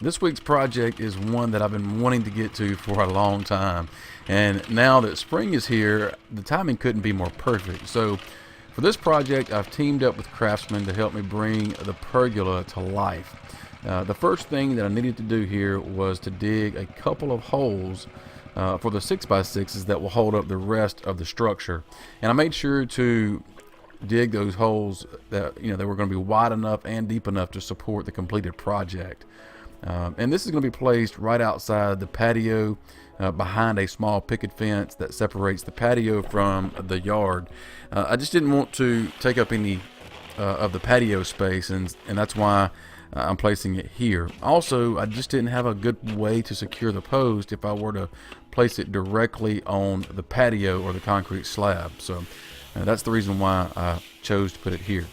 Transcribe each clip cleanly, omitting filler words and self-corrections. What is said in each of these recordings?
This week's project is one that I've been wanting to get to for a long time, and now that spring is here, the timing couldn't be more perfect. So for this project, I've teamed up with craftsmen to help me bring the pergola to life. The first thing that I needed to do here was to dig a couple of holes for the 6x6s that will hold up the rest of the structure, and I made sure to dig those holes that they were going to be wide enough and deep enough to support the completed project. And this is going to be placed right outside the patio, behind a small picket fence that separates the patio from the yard. I just didn't want to take up any of the patio space, and that's why I'm placing it here. Also, I just didn't have a good way to secure the post if I were to place it directly on the patio or the concrete slab. So that's the reason why I chose to put it here.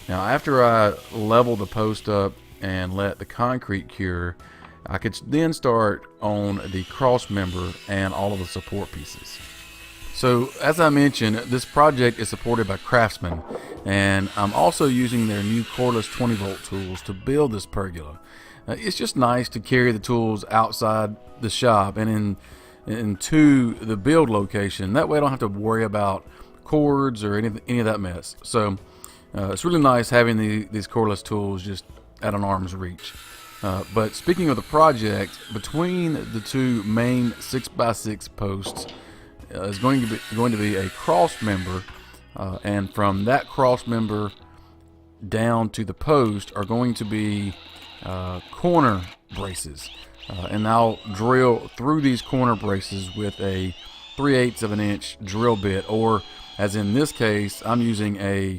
Now, after I leveled the post up and let the concrete cure, I could then start on the cross member and all of the support pieces. So as I mentioned, this project is supported by craftsmen, and I'm also using their new cordless 20-volt tools to build this pergola. It's just nice to carry the tools outside the shop and into the build location. That way I don't have to worry about cords or any of that mess. So it's really nice having these cordless tools just at an arm's reach. But speaking of the project, between the two main 6x6 posts is going to be a cross member, and from that cross member down to the post are going to be corner braces, and I'll drill through these corner braces with a 3/8 of an inch drill bit, or as in this case, I'm using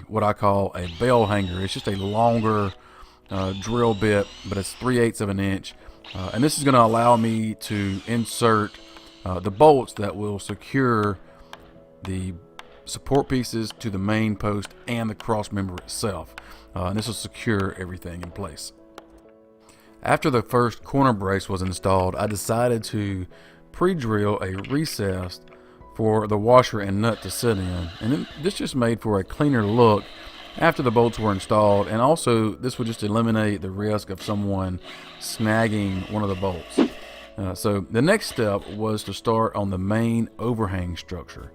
what I call a bell hanger. It's just a longer drill bit, but it's 3/8 of an inch, and this is going to allow me to insert the bolts that will secure the support pieces to the main post and the cross member itself, and this will secure everything in place. After the first corner brace was installed, I decided to pre-drill a recess for the washer and nut to sit in, and this just made for a cleaner look after the bolts were installed, and also this would just eliminate the risk of someone snagging one of the bolts. So the next step was to start on the main overhang structure.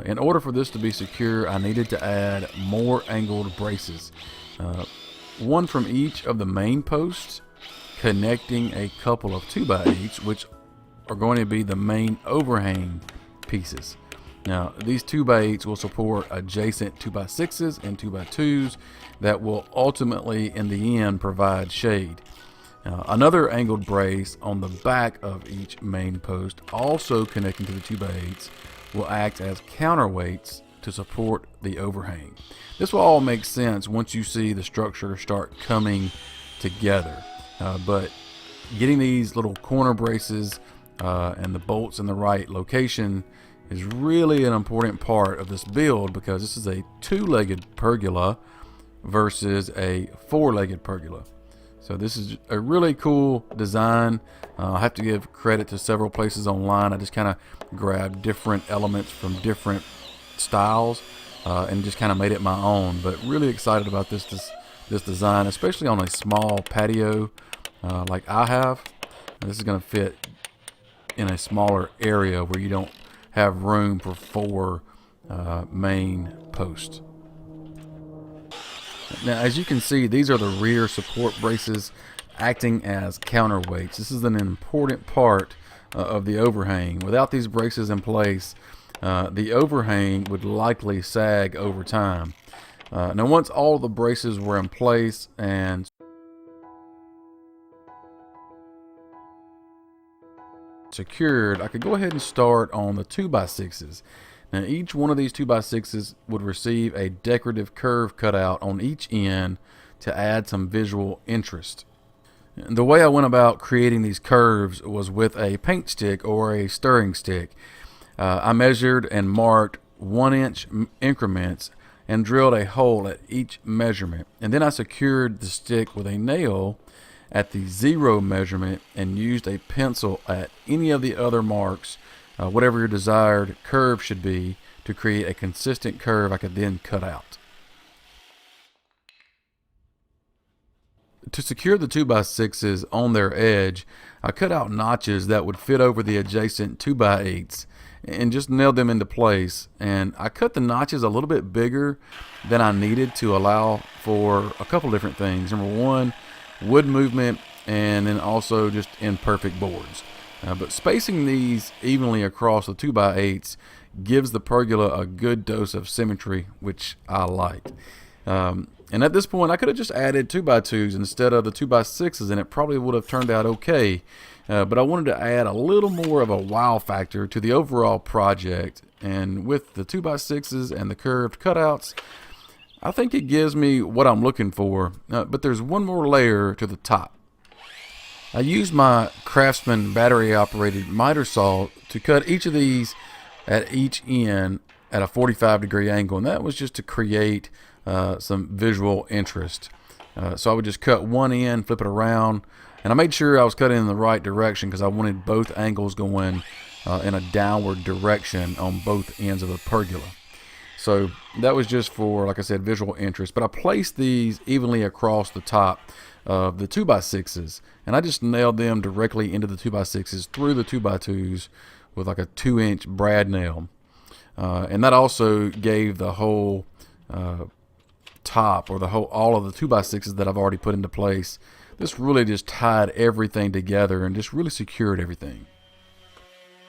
In order for this to be secure, I needed to add more angled braces, one from each of the main posts, connecting a couple of 2x8s, which are going to be the main overhang pieces. Now, these 2x8s will support adjacent 2x6s and 2x2s that will ultimately, in the end, provide shade. Another angled brace on the back of each main post, also connecting to the 2x8s, will act as counterweights to support the overhang. This will all make sense once you see the structure start coming together. But getting these little corner braces and the bolts in the right location is really an important part of this build, because this is a two-legged pergola versus a four-legged pergola. So this is a really cool design. I have to give credit to several places online. I just kind of grabbed different elements from different styles and just kind of made it my own. But really excited about this design, especially on a small patio like I have. And this is going to fit in a smaller area where you don't have room for four main posts. Now, as you can see, these are the rear support braces acting as counterweights. This is an important part of the overhang. Without these braces in place, the overhang would likely sag over time. Now, once all the braces were in place and secured, I could go ahead and start on the 2x6s. Now, each one of these 2x6s would receive a decorative curve cut out on each end to add some visual interest. And the way I went about creating these curves was with a paint stick or a stirring stick. I measured and marked 1-inch increments and drilled a hole at each measurement, and then I secured the stick with a nail at the 0 measurement and used a pencil at any of the other marks, whatever your desired curve should be, to create a consistent curve I could then cut out. to secure the 2x6s on their edge, I cut out notches that would fit over the adjacent 2x8s and just nailed them into place. And I cut the notches a little bit bigger than I needed to allow for a couple different things. Number one, wood movement, and then also just imperfect boards. But spacing these evenly across the 2x8s gives the pergola a good dose of symmetry, which I like. And at this point, I could have just added 2x2s instead of the 2x6s, and it probably would have turned out okay. But I wanted to add a little more of a wow factor to the overall project. And with the 2x6s and the curved cutouts, I think it gives me what I'm looking for. But there's one more layer to the top. I used my Craftsman battery-operated miter saw to cut each of these at each end at a 45-degree angle, and that was just to create some visual interest. So I would just cut one end, flip it around, and I made sure I was cutting in the right direction because I wanted both angles going in a downward direction on both ends of the pergola. So that was just for, like I said, visual interest. But I placed these evenly across the top of the 2x6s, and I just nailed them directly into the 2x6s through the 2x2s with like a 2-inch brad nail. And that also gave the whole top, or all of the 2x6s that I've already put into place, this really just tied everything together and just really secured everything.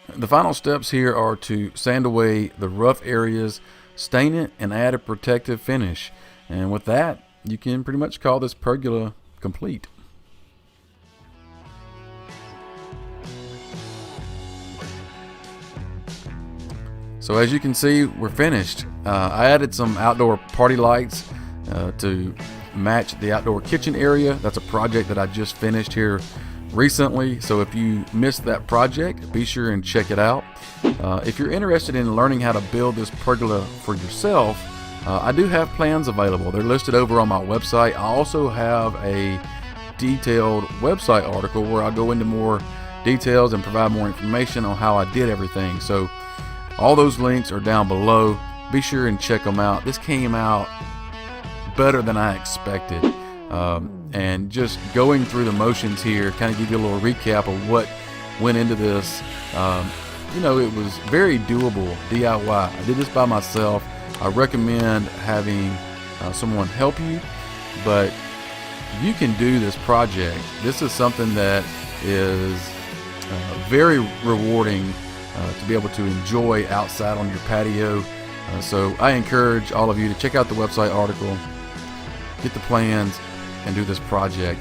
The final steps here are to sand away the rough areas, stain it, and add a protective finish. And with that, you can pretty much call this pergola complete. So as you can see, we're finished. I added some outdoor party lights to match the outdoor kitchen area. That's a project that I just finished here recently. So if you missed that project, be sure and check it out. If you're interested in learning how to build this pergola for yourself, I do have plans available. They're listed over on my website. I also have a detailed website article where I go into more details and provide more information on how I did everything. So all those links are down below. Be sure and check them out. This came out better than I expected. And just going through the motions here, kind of give you a little recap of what went into this. You know, it was very doable DIY. I did this by myself. I recommend having someone help you, but you can do this project. This is something that is very rewarding to be able to enjoy outside on your patio. So I encourage all of you to check out the website article, get the plans, and do this project.